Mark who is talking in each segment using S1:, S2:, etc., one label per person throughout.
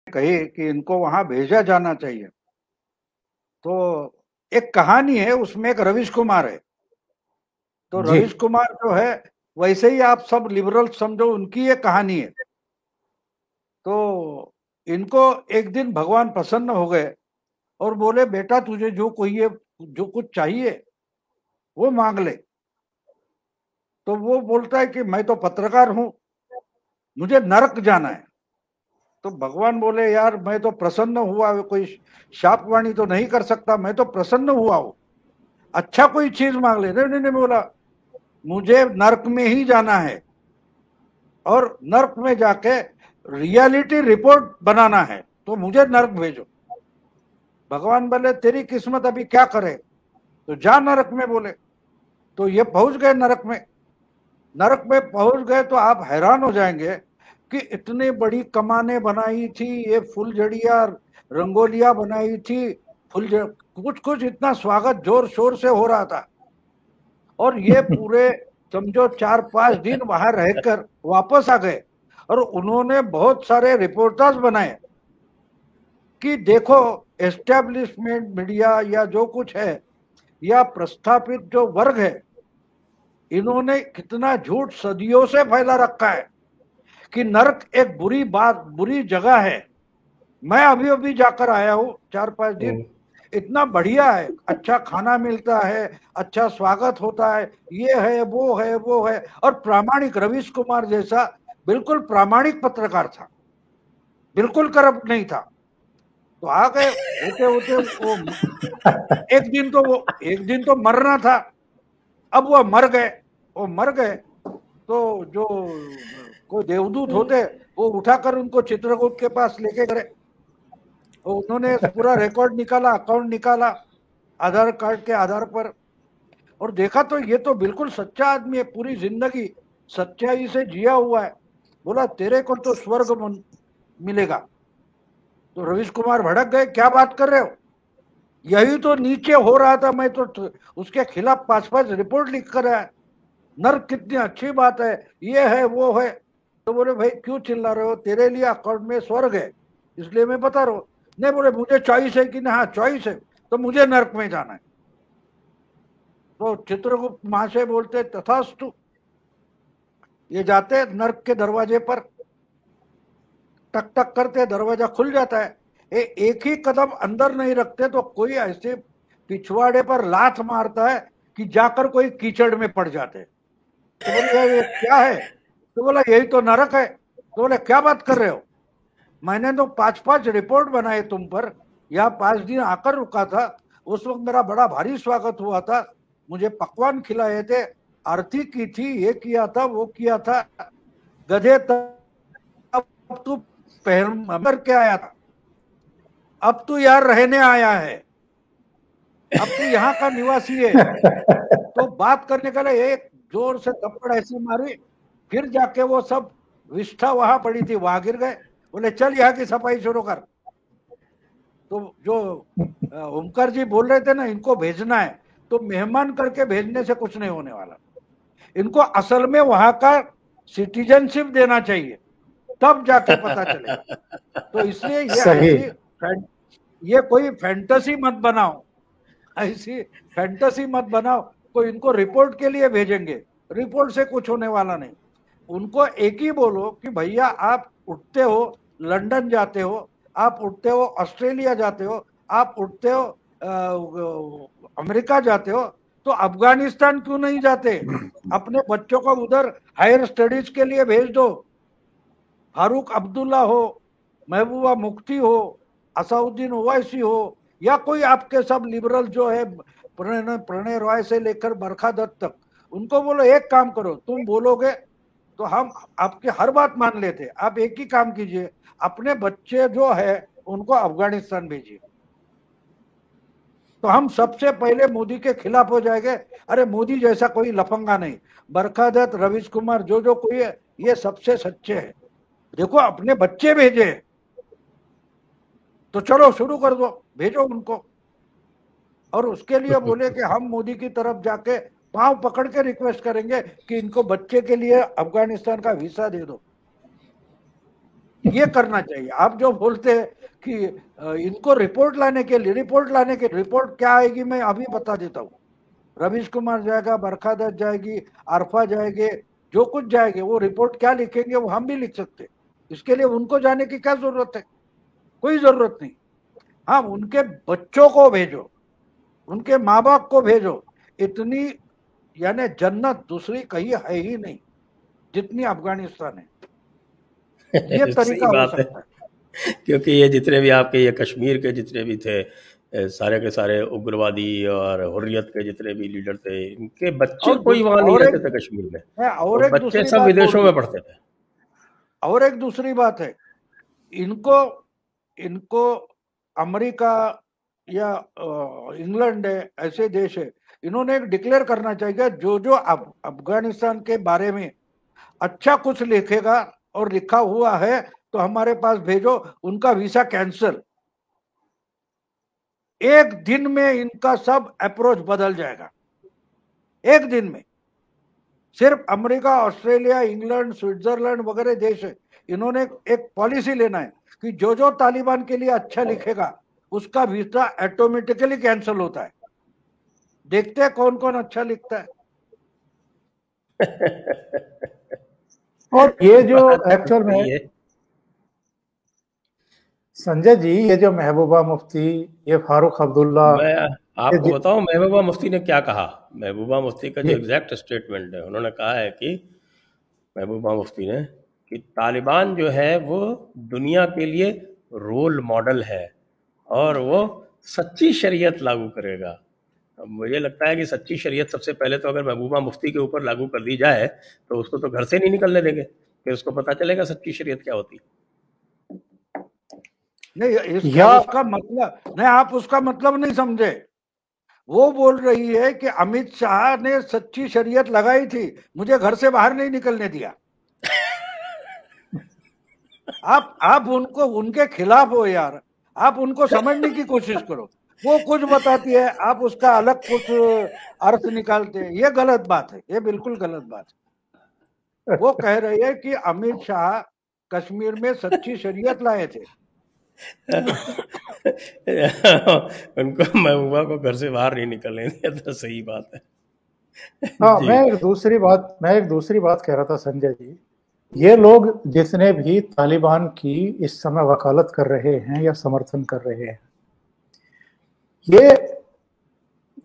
S1: कही कि इनको वहां भेजा जाना चाहिए। तो एक कहानी है, उसमें एक रवीश कुमार है। तो
S2: जी।
S1: रवीश कुमार जो है, वैसे ही आप सब लिबरल समझो, उनकी ये कहानी है। तो इनको एक दिन भगवान प्रसन्न हो गए और बोले, बेटा तुझे जो कोई है, जो कुछ चाहिए वो मांग ले। तो वो बोलता है कि मैं तो पत्रकार हूं, मुझे नरक जाना है। तो भगवान बोले, यार मैं तो प्रसन्न हुआ, कोई शापवाणी तो नहीं कर सकता, मैं तो प्रसन्न हुआ हूं, अच्छा कोई चीज मांग ले। नहीं नहीं नहीं, बोला मुझे नर्क में ही जाना है, और नर्क में जाके रियलिटी रिपोर्ट बनाना है, तो मुझे नर्क भेजो। भगवान बोले, तेरी किस्मत अभी क्या करे, तो जा नरक में। बोले तो ये पहुंच गए नरक में। नरक में पहुंच गए तो आप हैरान हो जाएंगे कि इतनी बड़ी कमाने बनाई थी, ये फुलझड़िया रंगोलियां बनाई थी, कुछ कुछ इतना स्वागत जोर शोर से हो रहा था। और ये पूरे समझो 4-5 दिन वहां रहकर वापस आ गए, और उन्होंने बहुत सारे रिपोर्टर्स बनाए कि देखो, एस्टेब्लिशमेंट मीडिया या जो कुछ है, या प्रस्थापित जो वर्ग है, इन्होंने कितना झूठ सदियों से फैला रखा है कि नरक एक बुरी बात, बुरी जगह है। मैं अभी अभी जाकर आया हूं 4-5 दिन, इतना बढ़िया है, अच्छा खाना मिलता है, अच्छा स्वागत होता है, ये है वो है वो है। और प्रामाणिक रवीश कुमार जैसा बिल्कुल प्रामाणिक पत्रकार था, बिल्कुल करप्ट नहीं था। तो आ गए, होते होते वो एक दिन तो मरना था। अब वो मर गए। वो मर गए तो जो कोई देवदूत होते, वो उठाकर उनको चित्रगुप्त के पास लेके गए। उन्होंने पूरा रिकॉर्ड निकाला, अकाउंट निकाला आधार कार्ड के आधार पर, और देखा तो ये तो बिल्कुल सच्चा आदमी है, पूरी जिंदगी सच्चाई से जिया हुआ है। बोला, तेरे को तो स्वर्ग मिलेगा। तो रवीश कुमार भड़क गए, क्या बात कर रहे हो, यही तो नीचे हो रहा था, मैं तो उसके खिलाफ 5-5 रिपोर्ट लिख कर आया। नर्क कितनी अच्छी बात है, ये है वो है। तो बोले, भाई क्यों चिल्ला रहे हो, तेरे लिए अकाउंट में स्वर्ग है, इसलिए मैं बता रहा हूँ। नहीं, बोले मुझे चॉइस है कि नहीं, हाँ चॉइस है, तो मुझे नर्क में जाना है। तो चित्रगुप्त महाशय बोलते, तथास्तु। ये जाते नर्क के दरवाजे पर, टक टक करते, दरवाजा खुल जाता है। एक ही कदम अंदर नहीं रखते तो कोई ऐसे पिछवाड़े पर लात मारता है कि जाकर कोई कीचड़ में पड़ जाते। तो बोले, ये क्या है, तो बोला यही तो नरक है। तो बोले, क्या बात कर रहे हो, मैंने तो 5-5 रिपोर्ट बनाए तुम पर, यहाँ 5 दिन आकर रुका था, उस वक्त मेरा बड़ा भारी स्वागत हुआ था, मुझे पकवान खिलाए थे, आरती की थी, ये किया था वो किया था। गधे, तब तू पहन के आया था, अब तू यार रहने आया है, अब तू यहाँ का निवासी है। तो बात करने का लिए एक जोर से थप्पड़ ऐसी मारी, फिर जाके वो सब विष्ठा वहां पड़ी थी, वहां गिर गए। बोले, चल यहाँ की सफाई शुरू कर। तो जो ओमकार जी बोल रहे थे ना, इनको भेजना है, तो मेहमान करके भेजने से कुछ नहीं होने वाला, इनको असल में वहां का सिटीजनशिप देना चाहिए, तब जाके पता चलेगा। तो इसलिए ये
S2: सही।
S1: ऐसी ये कोई फैंटेसी मत बनाओ, ऐसी फैंटेसी मत बनाओ। कोई इनको रिपोर्ट के लिए भेजेंगे, रिपोर्ट से कुछ होने वाला नहीं। उनको एक ही बोलो कि भैया आप उठते हो, लंदन जाते हो, आप उठते हो ऑस्ट्रेलिया जाते हो, आप उठते हो अमेरिका जाते हो, तो अफगानिस्तान क्यों नहीं जाते, अपने बच्चों को उधर हायर स्टडीज के लिए भेज दो। फारूक अब्दुल्ला हो, महबूबा मुफ्ती हो, असाउद्दीन ओवैसी हो, या कोई आपके सब लिबरल जो है, प्रणय रॉय से लेकर बरखा दत्त तक, उनको बोलो एक काम करो, तुम बोलोगे तो हम आपकी हर बात मान लेते। आप एक ही काम कीजिए, अपने बच्चे जो है उनको अफगानिस्तान भेजिए, तो हम सबसे पहले मोदी के खिलाफ हो जाएंगे। अरे मोदी जैसा कोई लफंगा नहीं, बरखा दत्त, रवीश कुमार, जो कोई है, ये सबसे सच्चे हैं। देखो, अपने बच्चे भेजे, तो चलो शुरू कर दो, भेजो उनको। और उसके लिए बोले कि हम मोदी की तरफ जाके पांव पकड़ के रिक्वेस्ट करेंगे कि इनको बच्चे के लिए अफगानिस्तान का वीसा दे दो। ये करना चाहिए। आप जो बोलते हैं कि इनको रिपोर्ट लाने के लिए, रिपोर्ट क्या आएगी मैं अभी बता देता हूँ। रवीश कुमार जाएगा, बरखा दत्त जाएगी, अरफा जाएंगे, जो कुछ जाएंगे, वो रिपोर्ट क्या लिखेंगे वो हम भी लिख सकते हैं। इसके लिए उनको जाने की क्या जरूरत है? कोई जरूरत नहीं। हाँ, उनके बच्चों को भेजो, उनके माँ बाप को भेजो। इतनी यानी जन्नत दूसरी कहीं है ही नहीं जितनी अफगानिस्तान है। ये
S2: सही
S1: तरीका हो
S2: बात है,
S1: सकता है।
S2: क्योंकि ये जितने भी आपके ये कश्मीर के जितने भी थे सारे के सारे उग्रवादी और हुर्रियत के जितने भी लीडर थे, इनके बच्चे कोई वहां नहीं रहते थे कश्मीर में,
S1: मैं
S2: वो
S1: और एक
S2: बच्चे
S1: दूसरी
S2: सब
S1: बात बोल
S2: विदेशों में
S1: दूं,
S2: पढ़ते थे।
S1: और एक दूसरी बात है। इनको इनको अमेरिका या इंग्लैंड है, ऐसे देश है, इन्होंने एक डिक्लेयर करना चाहिए, जो जो अफगानिस्तान के बारे में अच्छा कुछ लिखेगा और लिखा हुआ है तो हमारे पास भेजो, उनका वीसा कैंसिल। एक दिन में इनका सब अप्रोच बदल जाएगा, एक दिन में। सिर्फ अमेरिका, ऑस्ट्रेलिया, इंग्लैंड, स्विट्जरलैंड वगैरह देश है, इन्होंने एक पॉलिसी लेना है कि जो जो तालिबान के लिए अच्छा लिखेगा उसका वीजा ऑटोमेटिकली कैंसिल होता है। देखते हैं कौन कौन अच्छा लिखता है।
S3: और ये जो
S2: बात तो
S3: एक्चुअल
S2: सही
S3: में
S2: है।
S3: संजय जी, ये जो महबूबा मुफ्ती, ये फारूक अब्दुल्ला,
S2: मैं
S3: ये
S2: आपको बताऊं महबूबा मुफ्ती ने क्या कहा। महबूबा मुफ्ती का जो
S3: ये
S2: एग्जैक्ट स्टेटमेंट है, उन्होंने कहा है कि महबूबा मुफ्ती ने कि तालिबान जो है वो दुनिया के लिए रोल मॉडल है और वो सच्ची शरीयत लागू करेगा। अब मुझे लगता है कि सच्ची शरीयत सबसे पहले तो अगर महबूबा मुफ्ती के ऊपर लागू कर दी जाए तो उसको तो घर से नहीं निकलने देंगे, फिर उसको पता चलेगा सच्ची शरीयत क्या होती।
S1: नहीं,
S3: या
S1: उसका मतलब नहीं, आप उसका मतलब नहीं समझे। वो बोल रही है कि अमित शाह ने सच्ची शरीयत लगाई थी, मुझे घर से बाहर नहीं निकलने दिया। आप उनको उनके खिलाफ हो यार, आप उनको समझने की कोशिश करो। वो कुछ बताती है, आप उसका अलग कुछ अर्थ निकालते हैं। ये गलत बात है, ये बिल्कुल गलत बात है। वो कह रही है कि अमित शाह कश्मीर में सच्ची शरीयत लाए थे।
S2: उनको महबूबा को घर से बाहर नहीं निकलने दिया, तो सही बात है।
S3: हाँ,
S2: जी।
S3: मैं एक दूसरी बात कह रहा था संजय जी। ये लोग जितने भी तालिबान की इस समय वकालत कर रहे हैं या समर्थन कर रहे हैं, ये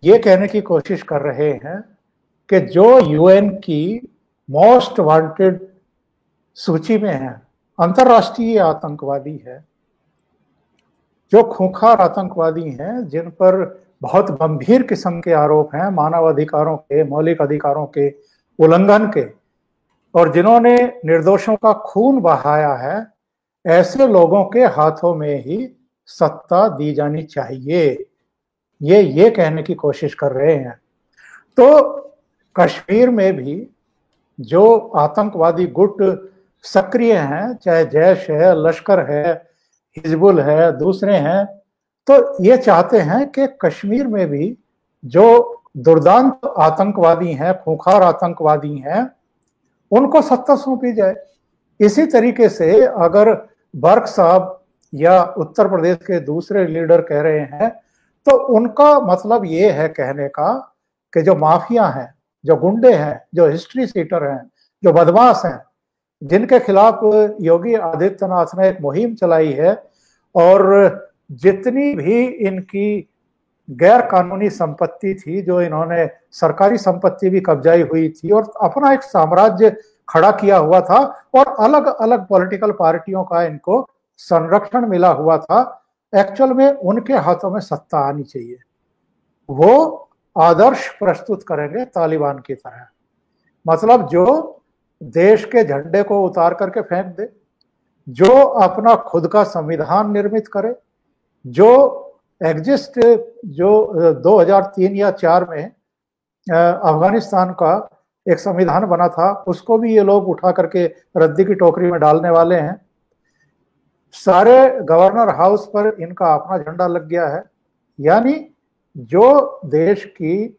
S3: ये कहने की कोशिश कर रहे हैं कि जो यूएन की मोस्ट वांटेड सूची में है, अंतर्राष्ट्रीय आतंकवादी है, जो खूंखार आतंकवादी हैं, जिन पर बहुत गंभीर किस्म के आरोप हैं मानव अधिकारों के, मौलिक अधिकारों के उल्लंघन के, और जिन्होंने निर्दोषों का खून बहाया है, ऐसे लोगों के हाथों में ही सत्ता दी जानी चाहिए। ये कहने की कोशिश कर रहे हैं। तो कश्मीर में भी जो आतंकवादी गुट सक्रिय हैं, चाहे जैश है, लश्कर है, हिजबुल है, दूसरे हैं, तो ये चाहते हैं कि कश्मीर में भी जो दुर्दांत आतंकवादी हैं, खूंखार आतंकवादी हैं, उनको सत्ता सौंपी जाए। इसी तरीके से अगर बर्क साहब या उत्तर प्रदेश के दूसरे लीडर कह रहे हैं, तो उनका मतलब ये है कहने का कि जो माफिया हैं, जो गुंडे हैं, जो हिस्ट्री सीटर हैं, जो बदमाश हैं, जिनके खिलाफ योगी आदित्यनाथ ने एक मुहिम चलाई है, और जितनी भी इनकी गैर कानूनी संपत्ति थी, जो इन्होंने सरकारी संपत्ति भी कब्जाई हुई थी और अपना एक साम्राज्य खड़ा किया हुआ था, और अलग अलग पॉलिटिकल पार्टियों का इनको संरक्षण मिला हुआ था, एक्चुअल में उनके हाथों में सत्ता आनी चाहिए। वो आदर्श प्रस्तुत करेंगे तालिबान की तरह, मतलब जो देश के झंडे को उतार करके फेंक दे, जो अपना खुद का संविधान निर्मित करे, जो एग्जिस्ट जो 2003 या 4 में अफगानिस्तान का एक संविधान बना था, उसको भी ये लोग उठा करके रद्दी की टोकरी में डालने वाले हैं। सारे गवर्नर हाउस पर इनका अपना झंडा लग गया है। यानी जो देश की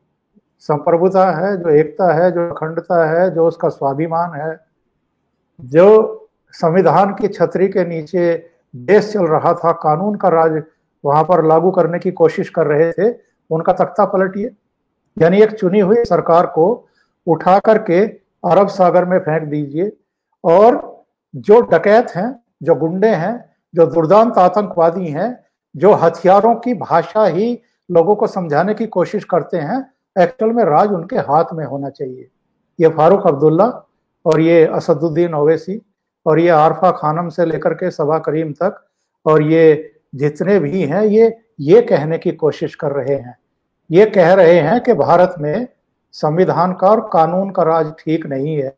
S3: संप्रभुता है, जो एकता है, जो अखंडता है, जो उसका स्वाभिमान है, जो संविधान की छतरी के नीचे देश चल रहा था, कानून का राज वहां पर लागू करने की कोशिश कर रहे थे, उनका तख्ता पलटिए। यानी एक चुनी हुई सरकार को उठा करके अरब सागर में फेंक दीजिए, और जो डकैत हैं, जो गुंडे हैं, जो दुर्दांत आतंकवादी हैं, जो हथियारों की भाषा ही लोगों को समझाने की कोशिश करते हैं, एक्चुअल में राज उनके हाथ में होना चाहिए। ये फारूक अब्दुल्ला और ये असदुद्दीन ओवैसी और ये आरफा खानम से लेकर के सबा करीम तक और ये जितने भी हैं, ये कहने की कोशिश कर रहे हैं, ये कह रहे हैं कि भारत में संविधान का और कानून का राज ठीक नहीं है,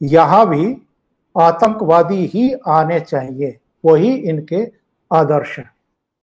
S3: यहां भी आतंकवादी ही आने चाहिए, वही इनके आदर्श हैं।